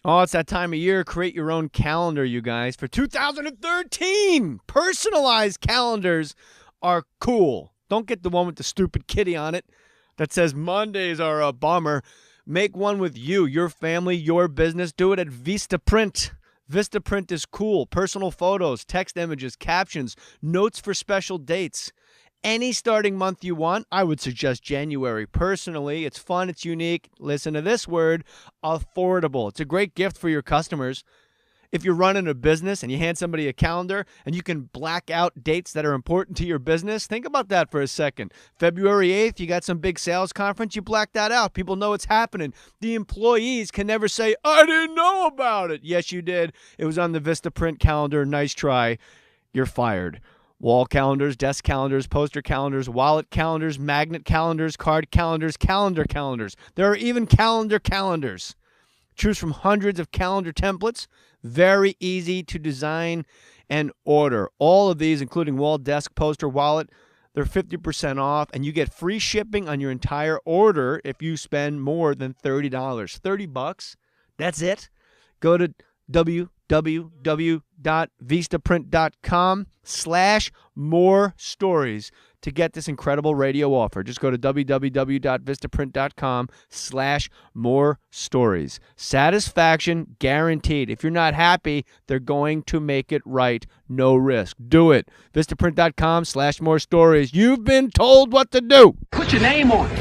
Oh, it's that time of year. Create your own calendar, you guys. For 2013, personalized calendars are cool. Don't get the one with the stupid kitty on it that says Mondays are a bummer. Make one with you, your family, your business. Do it at Vistaprint. Vistaprint is cool. Personal photos, text images, captions, notes for special dates. Any starting month you want, I would suggest January. Personally, it's fun, it's unique. Listen to this word, affordable. It's a great gift for your customers. If you're running a business and you hand somebody a calendar and you can black out dates that are important to your business, think about that for a second. February 8th, you got some big sales conference, you black that out. People know it's happening. The employees can never say, I didn't know about it. Yes, you did. It was on the Vistaprint calendar. Nice try. You're fired. Wall calendars, desk calendars, poster calendars, wallet calendars, magnet calendars, card calendars, calendar calendars. There are even calendar calendars. Choose from hundreds of calendar templates. Very easy to design and order. All of these, including wall, desk, poster, wallet, they're 50% off, and you get free shipping on your entire order if you spend more than $30. $30, that's it. Go to www.vistaprint.com/more stories to get this incredible radio offer. Just go to www.vistaprint.com/more stories. Satisfaction guaranteed. If you're not happy, they're going to make it right. No risk. Do it. Vistaprint.com/more stories. You've been told what to do. Put your name on it.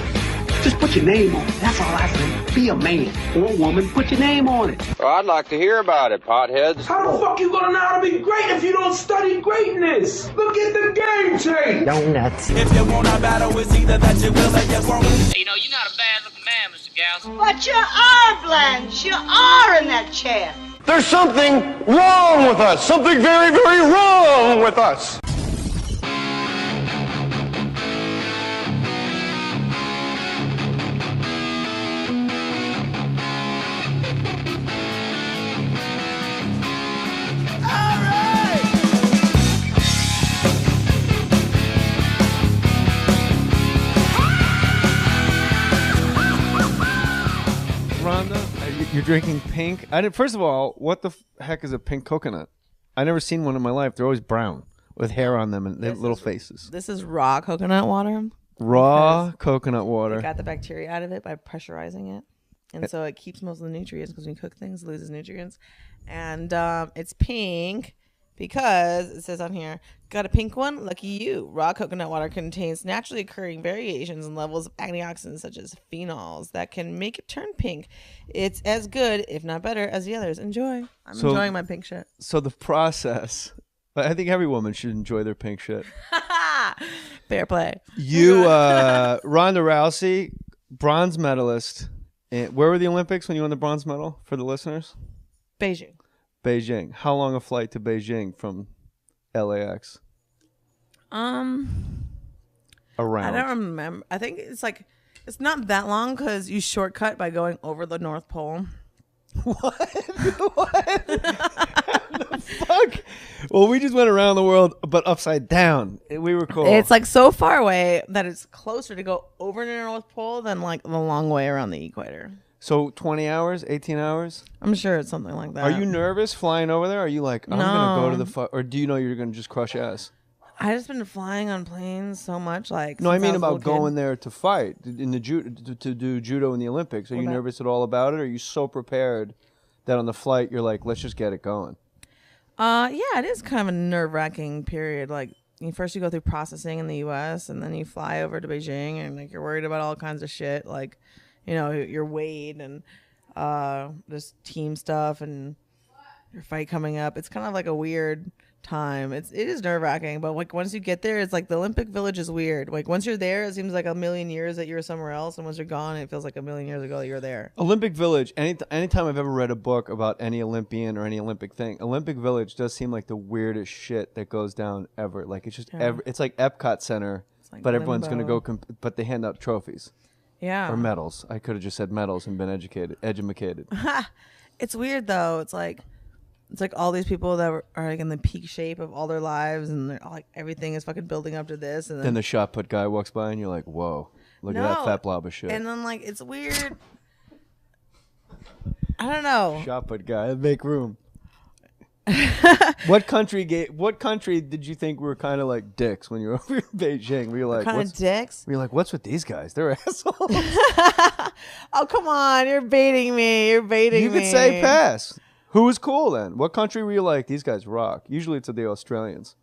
Just put your name on it. That's all I say. Be a man or a woman. Put your name on it. Well, I'd like to hear about it, potheads. How the fuck you gonna know how to be great if you don't study greatness? Look at the game change. Donuts. If you want a battle, it's either that you will or you won't. You know, you're not a bad-looking man, Mr. Gals. But you are, Blanche. You are in that chair. There's something wrong with us. Something very, very wrong with us. Rhonda, you're drinking pink. First of all, what the heck is a pink coconut? I never seen one in my life. They're always brown with hair on them and they have little faces. This is raw coconut water. Raw coconut water. They got the bacteria out of it by pressurizing it. And so it keeps most of the nutrients because when you cook things, it loses nutrients. And it's pink because it says on here, got a pink one? Lucky you. Raw coconut water contains naturally occurring variations in levels of antioxidants such as phenols that can make it turn pink. It's as good, if not better, as the others. Enjoy. I'm enjoying my pink shit. So the process, I think every woman should enjoy their pink shit. Fair play. You, Ronda Rousey, bronze medalist. Where were the Olympics when you won the bronze medal for the listeners? Beijing. Beijing. How long a flight to Beijing from LAX? Around. I don't remember. I think it's not that long because you shortcut by going over the North Pole. What? What? The fuck? Well, we just went around the world, but upside down. We were cool. It's like so far away that it's closer to go over the North Pole than like the long way around the equator. So 20 hours, 18 hours? I'm sure it's something like that. Are you nervous flying over there? Are you like, I'm going to go to the or do you know you're going to just crush ass? I just been flying on planes so much. No, I mean about going there to fight in the to do judo in the Olympics. Are you nervous at all about it? Or are you so prepared that on the flight you're like, let's just get it going? Yeah, it is kind of a nerve-wracking period. Like first you go through processing in the U.S. and then you fly over to Beijing and like you're worried about all kinds of shit, like your weight and this team stuff and your fight coming up. It's kind of like a weird time. It is nerve-wracking, but like once you get there, it's like the Olympic Village is weird. Like once you're there, it seems like a million years that you were somewhere else, and once you're gone, it feels like a million years ago that you were there. Olympic Village. Anytime I've ever read a book about any Olympian or any Olympic thing, Olympic Village does seem like the weirdest shit that goes down ever. Like it's just it's like Epcot Center, like but everyone's gonna go. But they hand out trophies. Yeah. Or medals. I could have just said medals and been educated. It's weird though. It's like all these people that are like in the peak shape of all their lives, and they're like everything is fucking building up to this, and then the shot put guy walks by, and you're like, "Whoa, look at that fat blob of shit." And then like it's weird. I don't know. Shot put guy. Make room. What country did you think were kind of like dicks when you were over in Beijing? Were you like, Kind of dicks? Were you like, what's with these guys? They're assholes. Oh, come on. You're baiting me. You're baiting You me. could say pass. Who was cool then? What country were you like, these guys rock? Usually it's the Australians.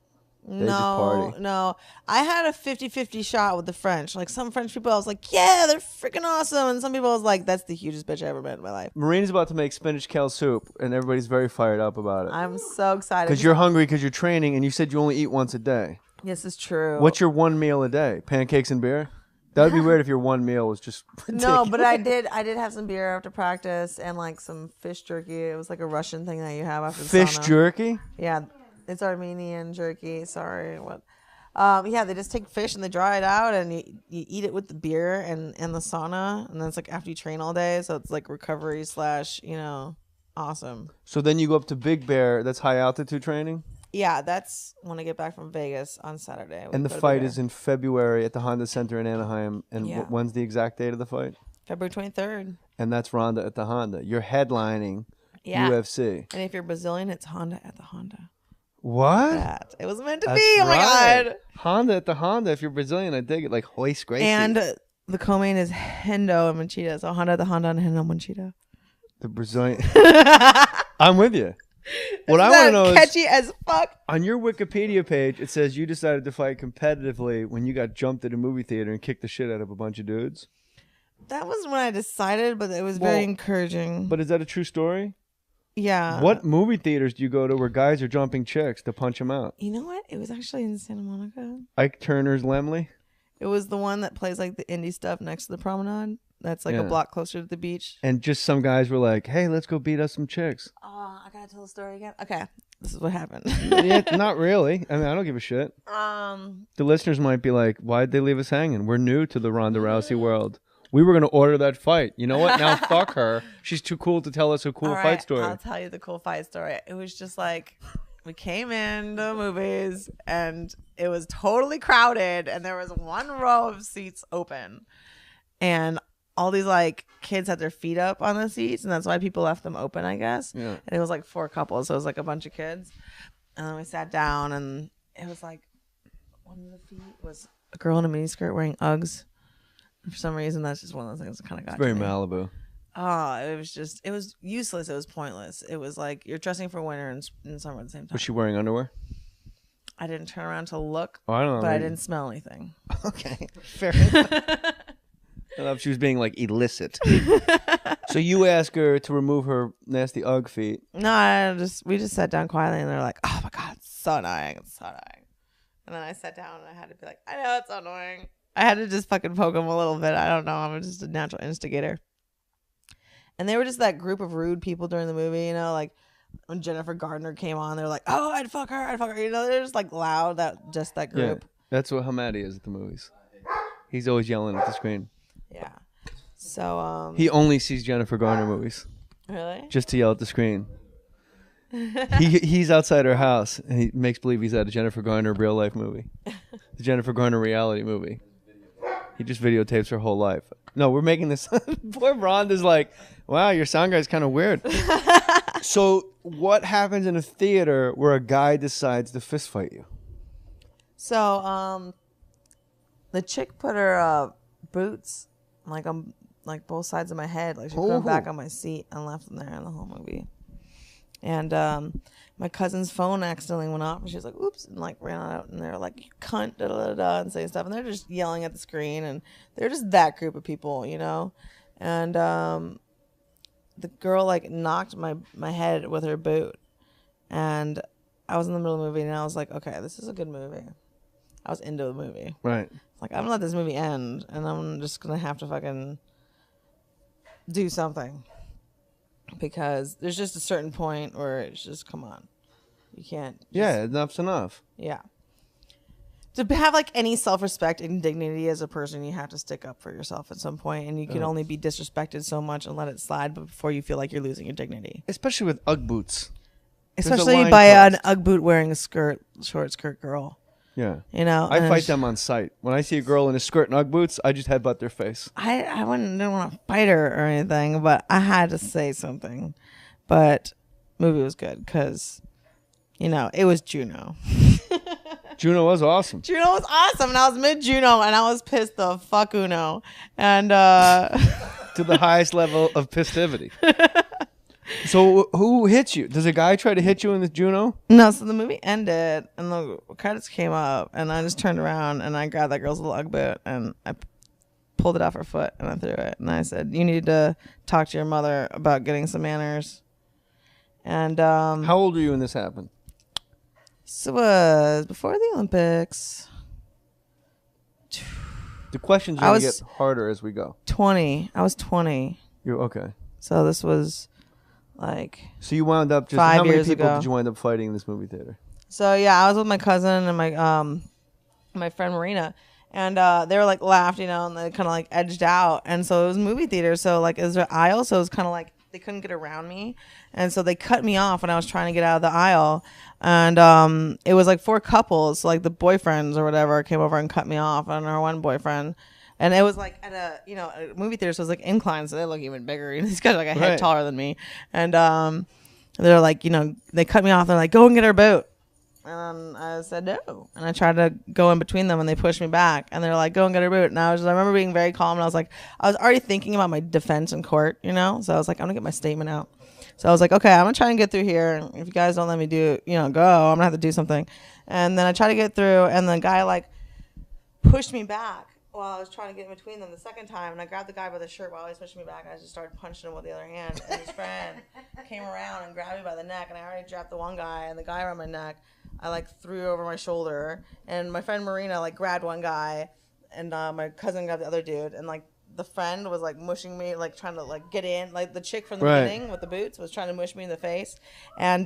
They just party. No. I had a 50-50 shot with the French. Like some French people, I was like, yeah, they're freaking awesome. And some people I was like, that's the hugest bitch I ever met in my life. Marine's about to make spinach kale soup, and everybody's very fired up about it. I'm so excited. Because you're hungry because you're training, and you said you only eat once a day. This is true. What's your one meal a day? Pancakes and beer? That would be weird if your one meal was just ridiculous. No, but I did have some beer after practice and like some fish jerky. It was like a Russian thing that you have after the Fish sauna. jerky? Yeah, it's Armenian jerky. Sorry, what? Yeah, they just take fish and they dry it out and you eat it with the beer and the sauna, and then it's like after you train all day, so it's like recovery / awesome. So then you go up to Big Bear. That's high altitude training? Yeah, that's when I get back from Vegas on Saturday. And the fight is in February at the Honda Center in Anaheim. And Yeah. when's the exact date of the fight? February 23rd. And that's Ronda at the Honda. You're headlining UFC. And if you're Brazilian, it's Honda at the Honda. What? It was meant to That's be. Oh my right. God. Honda at the Honda. If you're Brazilian, I dig it. Like Hoist Gracie. And the co-main is Hendo and Manchita. So Honda at the Honda and Hendo Manchita. The Brazilian. I'm with you. What I Isn't want to that know is, catchy as fuck. on your Wikipedia page, it says you decided to fight competitively when you got jumped at a movie theater and kicked the shit out of a bunch of dudes. That was when I decided, but it was very encouraging. But is that a true story? Yeah. What movie theaters do you go to where guys are jumping chicks to punch them out? You know what? It was actually in Santa Monica. Ike Turner's Lemley? It was the one that plays like the indie stuff next to the promenade. That's like a block closer to the beach. And just some guys were like, hey, let's go beat us some chicks. Oh, I gotta tell the story again. Okay, this is what happened. Yeah, not really. I mean, I don't give a shit. The listeners might be like, why'd they leave us hanging? We're new to the Ronda Rousey world. We were going to order that fight. You know what? Now fuck her. She's too cool to tell us a cool fight story. I'll tell you the cool fight story. It was just like, we came in the movies and it was totally crowded and there was one row of seats open. And all these like kids had their feet up on the seats, and that's why people left them open, I guess. Yeah. And it was like 4 couples, so it was like a bunch of kids. And then we sat down, and it was like one of the feet was a girl in a miniskirt wearing Uggs. And for some reason, that's just one of those things that kind of got Very to me. Malibu. Oh, it was useless. It was pointless. It was like you're dressing for winter and summer at the same time. Was she wearing underwear? I didn't turn around to look, I don't know. but I didn't smell anything. Okay, fair enough. I thought she was being like illicit. So you ask her to remove her nasty Ugg feet. No, we just sat down quietly, and they're like, "Oh my God, it's so annoying, it's so annoying." And then I sat down, and I had to be like, "I know it's so annoying." I had to just fucking poke them a little bit. I don't know. I'm just a natural instigator. And they were just that group of rude people during the movie, you know, like when Jennifer Gardner came on, they were like, "Oh, I'd fuck her," you know, they're just like loud. That group. Yeah, that's what Hamadi is at the movies. He's always yelling at the screen. Yeah. So he only sees Jennifer Garner movies. Really? Just to yell at the screen. He's outside her house and he makes believe he's at a Jennifer Garner real life movie. The Jennifer Garner reality movie. He just videotapes her whole life. No, we're making this. Poor Rhonda's like, wow, your sound guy's kind of weird. So what happens in a theater where a guy decides to fist fight you? So the chick put her boots like on like both sides of my head, like she put them back on my seat and left them there in the whole movie. And my cousin's phone accidentally went off, and she was like, "Oops!" and like ran out, and they're like, "You cunt!" da da da, and saying stuff, and they're just yelling at the screen, and they're just that group of people, you know. And the girl like knocked my head with her boot, and I was in the middle of the movie, and I was like, "Okay, this is a good movie." I was into the movie, right? Like, I'm gonna let this movie end, and I'm just gonna have to fucking do something. Because there's just a certain point where it's just, come on. You can't. Yeah, enough's enough. Yeah. To have like any self-respect and dignity as a person, you have to stick up for yourself at some point, and you can only be disrespected so much and let it slide before you feel like you're losing your dignity. Especially with Ugg boots. Especially by an Ugg boot wearing a short skirt girl. Yeah. You know, I and fight them on sight. When I see a girl in a skirt and Ugg boots, I just headbutt their face. I didn't want to fight her or anything, but I had to say something. But movie was good because, you know, it was Juno. Juno was awesome. Juno was awesome, and I was mid Juno, and I was pissed the fuck uno, and To the highest level of festivity. So who hits you? Does a guy try to hit you in the Juno? No, so the movie ended and the credits came up and I just turned around and I grabbed that girl's little Ugg boot and I pulled it off her foot and I threw it. And I said, you need to talk to your mother about getting some manners. And how old were you when this happened? This was before the Olympics. The questions are going to get harder as we go. 20. I was 20. You're okay. So this was like so you wound up just 5 how many years people ago. did you wind up fighting in this movie theater? So yeah, I was with my cousin and my friend Marina, and they were like laughed, you know, and they kind of like edged out, and so it was movie theater, so like it was an aisle, so it was kind of like they couldn't get around me, and so they cut me off when I was trying to get out of the aisle, and it was like 4 couples, so like the boyfriends or whatever came over and cut me off, and our one boyfriend. And it was like at a movie theater, so it was like inclined, so they look even bigger. These guys are like a head taller than me. And they're like, you know, they cut me off. They're like, go and get her boot. And I said no. And I tried to go in between them, and they pushed me back. And they're like, go and get her boot. And I remember being very calm. And I was like, I was already thinking about my defense in court, you know. So I was like, I'm gonna get my statement out. So I was like, okay, I'm gonna try and get through here. And if you guys don't let me go, I'm gonna have to do something. And then I tried to get through, and the guy like pushed me back while I was trying to get in between them the second time, and I grabbed the guy by the shirt while he was pushing me back, and I just started punching him with the other hand, and his friend came around and grabbed me by the neck, and I already dropped the one guy, and the guy around my neck I like threw over my shoulder, and my friend Marina like grabbed one guy, and my cousin grabbed the other dude, and like the friend was like mushing me, like trying to like get in, like the chick from the beginning with the boots was trying to mush me in the face, and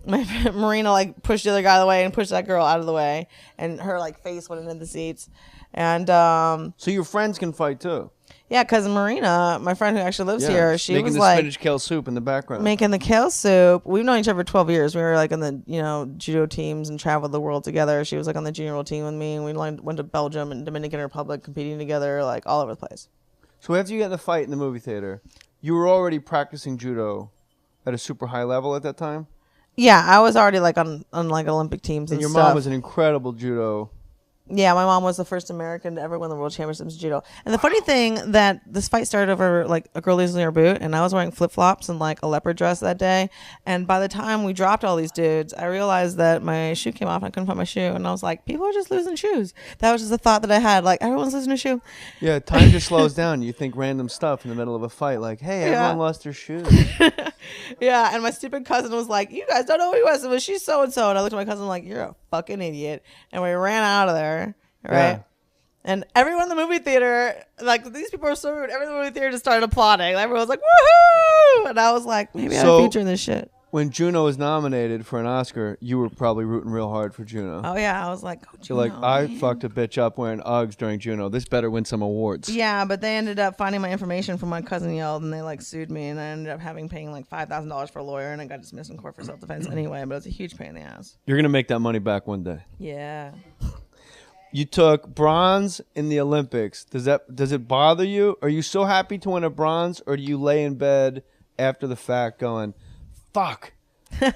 my friend Marina like pushed the other guy away and pushed that girl out of the way, and her like face went into the seats. And so your friends can fight too. Yeah, because Marina, my friend who actually lives here, she making was the like spinach kale soup in the background. Making the kale soup. We've known each other for 12 years. We were like in the judo teams and traveled the world together. She was like on the junior world team with me, and we went to Belgium and Dominican Republic competing together, like all over the place. So after you got in the fight in the movie theater, you were already practicing judo at a super high level at that time? Yeah, I was already like on like Olympic teams and your stuff. mom was an incredible judo. Yeah, my mom was the first American to ever win the world championships in judo. And the funny thing that this fight started over like a girl losing her boot, and I was wearing flip flops and like a leopard dress that day. And by the time we dropped all these dudes, I realized that my shoe came off and I couldn't find my shoe. And I was like, people are just losing shoes. That was just a thought that I had. Like, everyone's losing a shoe. Yeah, time just slows down. You think random stuff in the middle of a fight, like, hey, everyone lost their shoes. Yeah, and my stupid cousin was like, you guys don't know who he was. It was she's so and so. And I looked at my cousin like, you're a fucking idiot. And we ran out of there. Right. Yeah. And everyone in the movie theater, like, these people are so rude. Everyone in the movie theater just started applauding. Everyone was like, woohoo! And I was like, maybe I feature in this shit. When Juno was nominated for an Oscar, you were probably rooting real hard for Juno. Oh, yeah. I was like, oh, Juno. You're like, I fucked a bitch up wearing Uggs during Juno. This better win some awards. Yeah, but they ended up finding my information from my cousin yelled, and they, like, sued me. And I ended up paying, like, $5,000 for a lawyer, and I got dismissed in court for self-defense anyway. But it was a huge pain in the ass. You're going to make that money back one day. Yeah. You took bronze in the Olympics. Does it bother you? Are you so happy to win a bronze, or do you lay in bed after the fact going, fuck? You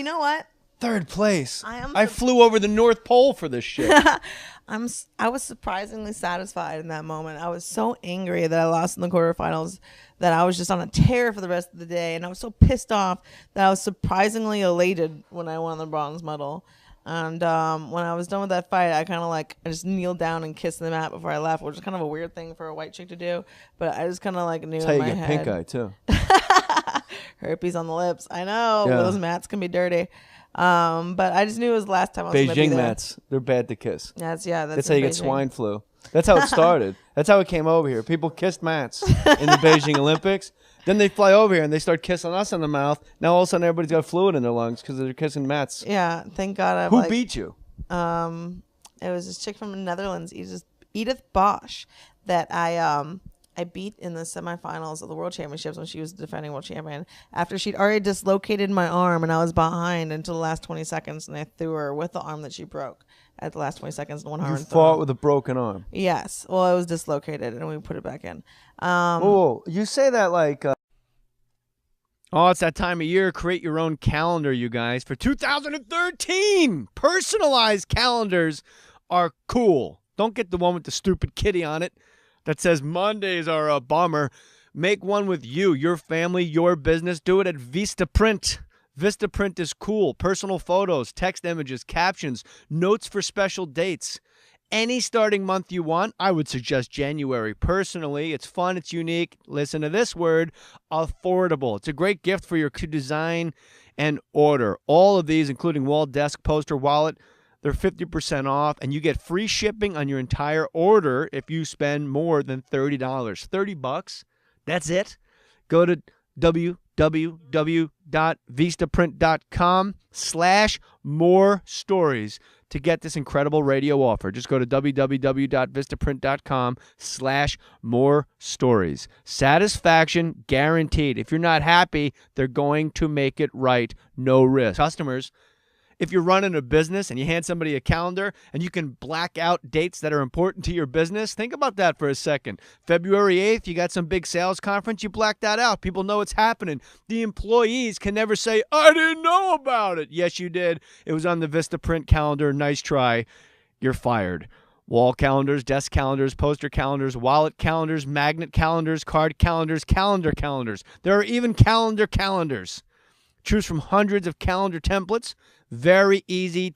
know what? Third place. I flew over the North Pole for this shit. I was surprisingly satisfied in that moment. I was so angry that I lost in the quarterfinals that I was just on a tear for the rest of the day, and I was so pissed off that I was surprisingly elated when I won the bronze medal. And when I was done with that fight, I kind of I just kneeled down and kissed the mat before I left, which is kind of a weird thing for a white chick to do. But I just kind of knew in my head. That's how you get pink eye too. Herpes on the lips. I know. Yeah. Those mats can be dirty. But I just knew it was the last time I was going to be Beijing there. mats. They're bad to kiss. That's how you get swine flu. That's how it started. That's how it came over here. People kissed mats in the Beijing Olympics. Then they fly over here and they start kissing us in the mouth. Now all of a sudden everybody's got fluid in their lungs because they're kissing mats. Yeah, thank God. Who beat you? It was this chick from the Netherlands, Edith Bosch, that I I beat in the semifinals of the World Championships when she was defending world champion after she'd already dislocated my arm and I was behind until the last 20 seconds and I threw her with the arm that she broke at the last 20 seconds in one arm. You fought with a broken arm. Yes. Well, it was dislocated and we put it back in. Whoa. You say that like... Oh, it's that time of year. Create your own calendar, you guys. For 2013, personalized calendars are cool. Don't get the one with the stupid kitty on it that says Mondays are a bummer. Make one with you, your family, your business. Do it at Vistaprint. Vistaprint is cool. Personal photos, text images, captions, notes for special dates. Any starting month you want, I would suggest January. Personally, it's fun, it's unique. Listen to this word, affordable. It's a great gift for your design and order. All of these, including wall, desk, poster, wallet, they're 50% off, and you get free shipping on your entire order if you spend more than $30. $30, that's it. Go to www.vistaprint.com/more stories to get this incredible radio offer. Just go to www.vistaprint.com/more stories. Satisfaction guaranteed. If you're not happy, they're going to make it right. No risk. Customers, if you're running a business and you hand somebody a calendar and you can black out dates that are important to your business, think about that for a second. February 8th, you got some big sales conference, you black that out. People know it's happening. The employees can never say, I didn't know about it. Yes, you did. It was on the Vistaprint calendar. Nice try. You're fired. Wall calendars, desk calendars, poster calendars, wallet calendars, magnet calendars, card calendars, calendar calendars. There are even calendar calendars. Choose from hundreds of calendar templates. Very easy.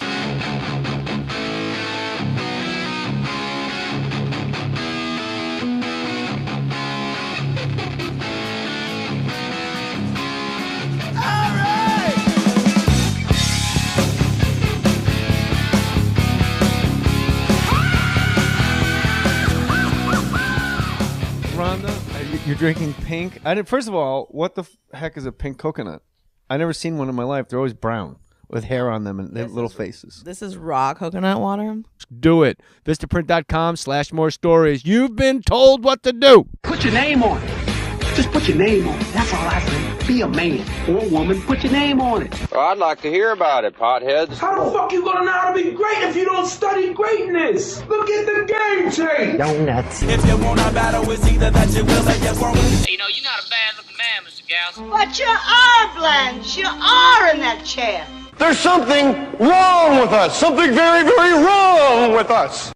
Ronda, you're drinking pink. First of all, what the heck is a pink coconut? I've never seen one in my life. They're always brown with hair on them and they have little faces. This is raw coconut water. Do it. Vistaprint.com/more stories. You've been told what to do. Put your name on it. Just put your name on it. That's all I say. Be a man or a woman. Put your name on it. Well, I'd like to hear about it, potheads. How the fuck you gonna know how to be great if you don't study greatness? Look at the game tape. Donuts. If you want a battle, it's either that you will or you won't. You know, you're not a bad-looking man, Mr. Gals. But you are, Blanche. You are in that chair. There's something wrong with us. Something very, very wrong with us.